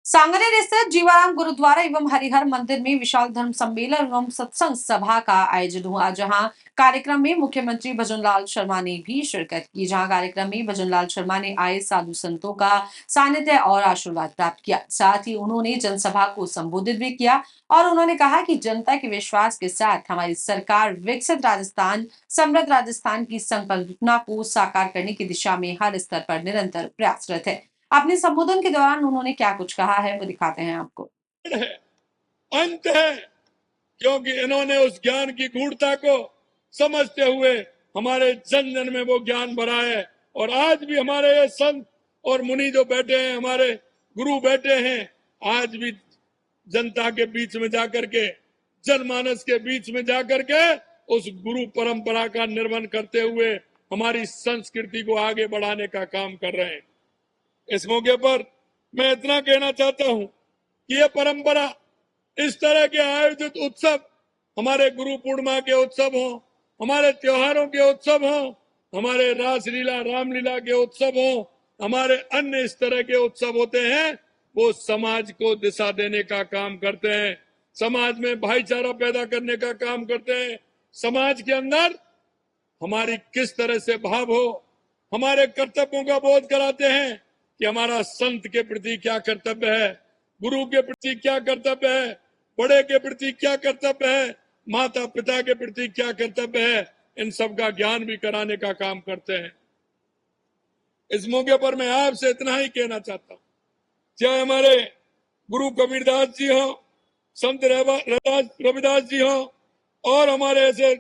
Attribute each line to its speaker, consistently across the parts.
Speaker 1: सांगनेर स्थित जीवाराम गुरुद्वारा एवं हरिहर मंदिर में विशाल धर्म सम्मेलन एवं सत्संग सभा का आयोजन हुआ, जहां कार्यक्रम में मुख्यमंत्री भजनलाल शर्मा ने भी शिरकत की। जहां कार्यक्रम में भजनलाल शर्मा ने आए साधु संतों का सानिध्य और आशीर्वाद प्राप्त किया। साथ ही उन्होंने जनसभा को संबोधित भी किया और उन्होंने कहा कि जनता के विश्वास के साथ हमारी सरकार विकसित राजस्थान, समृद्ध राजस्थान की संकल्पना को साकार करने की दिशा में हर स्तर पर निरंतर प्रयासरत है। अपने संबोधन के दौरान उन्होंने क्या कुछ कहा है, वो दिखाते हैं आपको।
Speaker 2: अंत है, क्योंकि इन्होंने उस ज्ञान की गूढ़ता को समझते हुए हमारे जन जन में वो ज्ञान भरा है। और आज भी हमारे ये संत और मुनि जो बैठे हैं, हमारे गुरु बैठे हैं, आज भी जनता के बीच में जाकर के, जनमानस के बीच में जाकर के उस गुरु परंपरा का निर्वहन करते हुए हमारी संस्कृति को आगे बढ़ाने का काम कर रहे हैं। इस मौके पर मैं इतना कहना चाहता हूं कि ये परंपरा, इस तरह के आयोजित उत्सव, हमारे गुरु पूर्णिमा के उत्सव हो, हमारे त्योहारों के उत्सव हो, हमारे रासलीला रामलीला के उत्सव हो, हमारे अन्य इस तरह के उत्सव होते हैं, वो समाज को दिशा देने का काम करते हैं, समाज में भाईचारा पैदा करने का काम करते हैं, समाज के अंदर हमारी किस तरह से भाव हो, हमारे कर्तव्यों का बोध कराते हैं कि हमारा संत के प्रति क्या कर्तव्य है, गुरु के प्रति क्या कर्तव्य है, बड़े के प्रति क्या कर्तव्य है, माता पिता के प्रति क्या कर्तव्य है। इन सब का ज्ञान भी कराने का काम करते हैं। इस मौके पर मैं आपसे इतना ही कहना चाहता हूं, चाहे हमारे गुरु कबीरदास जी हो, संत रविदास जी हो, और हमारे ऐसे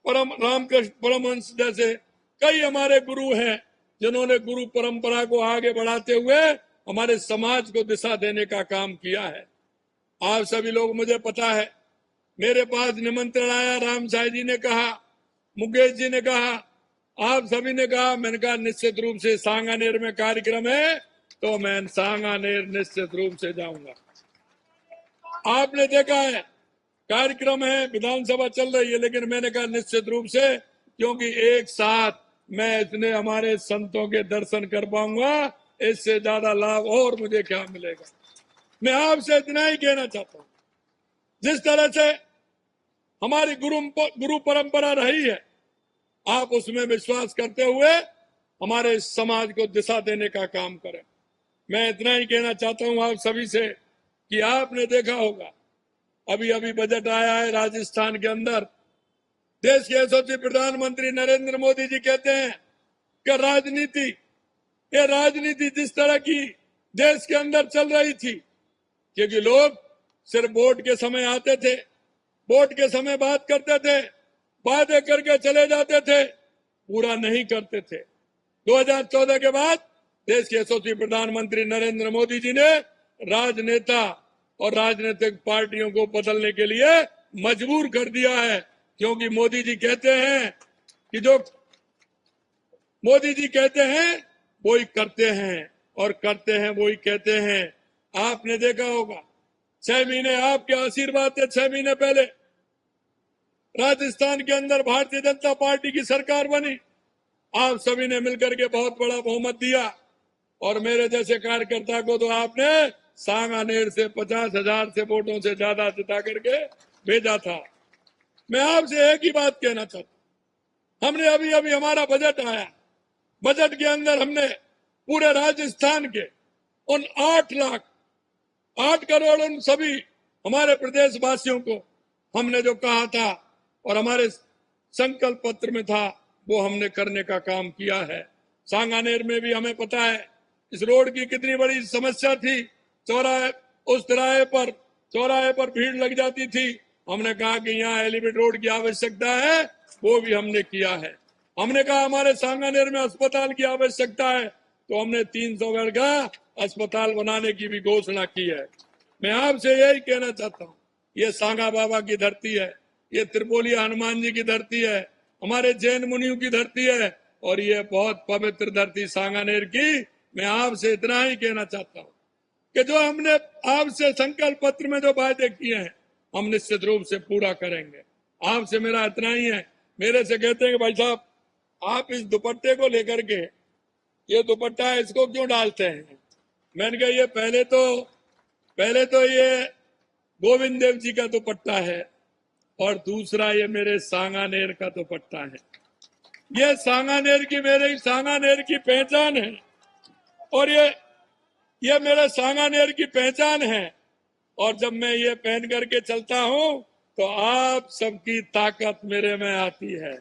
Speaker 2: परम रामकृष्ण परमहंस जैसे कई हमारे गुरु हैं, जिन्होंने गुरु परंपरा को आगे बढ़ाते हुए हमारे समाज को दिशा देने का काम किया है। आप सभी लोग, मुझे पता है, मेरे पास निमंत्रण आया, राम साई जी ने कहा, मुकेश जी ने कहा, आप सभी ने कहा। मैंने कहा निश्चित रूप से सांगानेर में कार्यक्रम है तो मैं सांगानेर निश्चित रूप से जाऊंगा। आपने देखा है कार्यक्रम है, विधानसभा चल रही है, लेकिन मैंने कहा निश्चित रूप से, क्योंकि एक साथ मैं इतने हमारे संतों के दर्शन कर पाऊंगा, इससे ज्यादा लाभ और मुझे क्या मिलेगा। मैं आपसे इतना ही कहना चाहता हूं, जिस तरह से हमारी गुरु परंपरा रही है, आप उसमें विश्वास करते हुए हमारे समाज को दिशा देने का काम करें। मैं इतना ही कहना चाहता हूं आप सभी से कि आपने देखा होगा, अभी अभी बजट आया है राजस्थान के अंदर। देश के यशस्वी प्रधानमंत्री नरेंद्र मोदी जी कहते हैं कि ये राजनीति जिस तरह की देश के अंदर चल रही थी, क्योंकि लोग सिर्फ वोट के समय आते थे, वोट के समय बात करते थे, वादे करके चले जाते थे, पूरा नहीं करते थे। 2014 के बाद देश के यशस्वी प्रधानमंत्री नरेंद्र मोदी जी ने राजनेता और राजनीतिक पार्टियों को बदलने के लिए मजबूर कर दिया है, क्योंकि मोदी जी कहते हैं कि जो मोदी जी कहते हैं वही करते हैं, और करते हैं वही कहते हैं। आपने देखा होगा 6 महीने आपके आशीर्वाद थे, 6 महीने पहले राजस्थान के अंदर भारतीय जनता पार्टी की सरकार बनी। आप सभी ने मिलकर के बहुत बड़ा बहुमत दिया, और मेरे जैसे कार्यकर्ता को तो आपने सांगानेर से 50,000 से वोटों से ज्यादा जिता करके भेजा था। मैं आपसे एक ही बात कहना चाहता हूं, हमने अभी अभी हमारा बजट आया, बजट के अंदर हमने पूरे राजस्थान के उन 8 करोड़ उन सभी हमारे प्रदेश वासियों को हमने जो कहा था और हमारे संकल्प पत्र में था, वो हमने करने का काम किया है। सांगानेर में भी हमें पता है इस रोड की कितनी बड़ी समस्या थी, चौराहे पर भीड़ लग जाती थी। हमने कहा कि यहाँ एलिवेटेड रोड की आवश्यकता है, वो भी हमने किया है। हमने कहा हमारे सांगानेर में अस्पताल की आवश्यकता है, तो हमने 300 बेड का अस्पताल बनाने की भी घोषणा की है। मैं आपसे यही कहना चाहता हूँ, ये सांगा बाबा की धरती है, ये त्रिपोलिया हनुमान जी की धरती है, हमारे जैन मुनियों की धरती है, और ये बहुत पवित्र धरती सांगानेर की। मैं आपसे इतना ही कहना चाहता हूँ कि जो हमने आपसे संकल्प पत्र में जो वायदे किए हैं, हम निश्चित रूप से पूरा करेंगे। आपसे मेरा इतना ही है। मेरे से कहते हैं कि भाई साहब, आप इस दुपट्टे को लेकर के, ये दुपट्टा इसको क्यों डालते हैं? मैंने कहा ये पहले तो पहले तो ये गोविंद देव जी का दुपट्टा है और दूसरा ये मेरे सांगानेर का दुपट्टा है। ये सांगानेर की, मेरे सांगानेर की पहचान है और ये मेरे सांगानेर की पहचान है। और जब मैं ये पहन करके चलता हूं तो आप सबकी ताकत मेरे में आती है।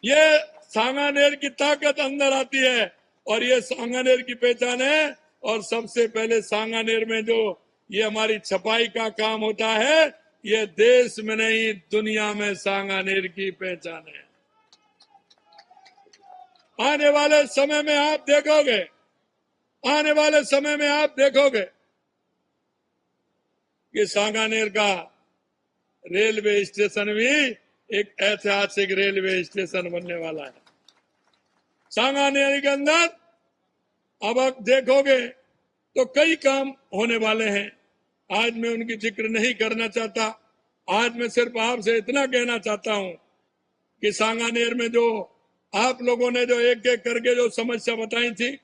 Speaker 2: ये सांगानेर की ताकत अंदर आती है और ये सांगानेर की पहचान है। और सबसे पहले सांगानेर में जो ये हमारी छपाई का काम होता है, ये देश में नहीं दुनिया में सांगानेर की पहचान है। आने वाले समय में आप देखोगे, आने वाले समय में आप देखोगे कि सांगानेर का रेलवे स्टेशन भी एक ऐतिहासिक रेलवे स्टेशन बनने वाला है। सांगानेर के अंदर अब आप देखोगे तो कई काम होने वाले हैं। आज मैं उनकी जिक्र नहीं करना चाहता। आज मैं सिर्फ आपसे इतना कहना चाहता हूं कि सांगानेर में जो आप लोगों ने जो एक एक करके जो समस्या बताई थी,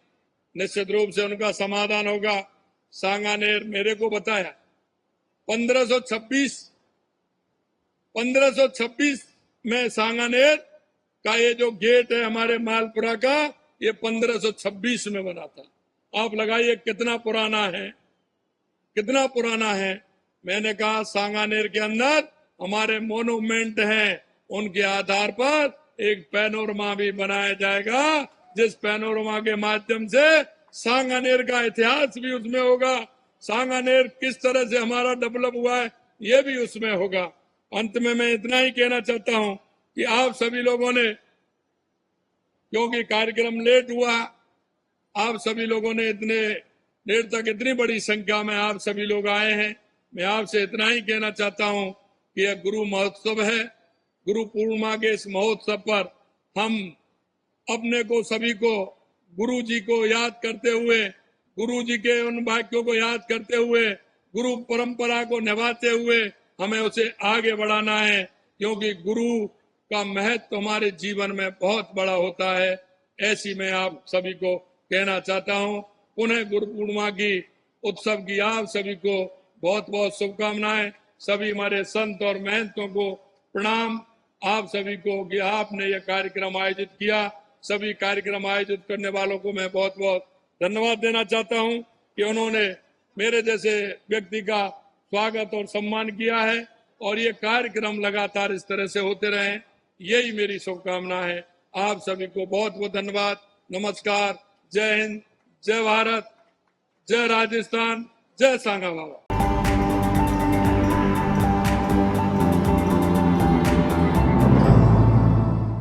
Speaker 2: निश्चित रूप से उनका समाधान होगा। सांगानेर मेरे को बताया 1526 में सांगानेर का ये जो गेट है हमारे मालपुरा का, ये 1526 में बना था। आप लगाइए कितना पुराना है, कितना पुराना है। मैंने कहा सांगानेर के अंदर हमारे मोनूमेंट हैं, उनके आधार पर एक पैनोरमा भी बनाया जाएगा, जिस पैनोरमा के माध्यम से सांगानेर का इतिहास भी उसमें होगा। सांगानेर किस तरह से हमारा डेवलप हुआ है ये भी उसमें होगा। अंत में मैं इतना ही कहना चाहता हूं कि आप सभी लोगों ने, क्योंकि कार्यक्रम लेट हुआ, आप सभी लोगों ने इतने देर तक इतनी बड़ी संख्या में आप सभी लोग आए हैं। मैं आपसे इतना ही कहना चाहता हूं कि यह गुरु महोत्सव है। गुरु पूर्णिमा के इस महोत्सव पर हम अपने को सभी को गुरु जी को याद करते हुए, गुरु जी के उन वाक्यों को याद करते हुए, गुरु परंपरा को निभाते हुए हमें उसे आगे बढ़ाना है, क्योंकि गुरु का महत्व हमारे जीवन में बहुत बड़ा होता है। ऐसी मैं आप सभी को कहना चाहता हूं। पुनः गुरु पूर्णिमा की उत्सव की आप सभी को बहुत बहुत शुभकामनाएं। सभी हमारे संत और महंतों को प्रणाम। आप सभी को कि आपने यह कार्यक्रम आयोजित किया। सभी कार्यक्रम आयोजित करने वालों को मैं बहुत बहुत धन्यवाद देना चाहता हूं कि उन्होंने मेरे जैसे व्यक्ति का स्वागत और सम्मान किया है और ये कार्यक्रम लगातार इस तरह से होते रहें, यही मेरी शुभकामना है। आप सभी को बहुत बहुत धन्यवाद। नमस्कार। जय हिंद, जय भारत, जय राजस्थान, जय सांगा बाबा।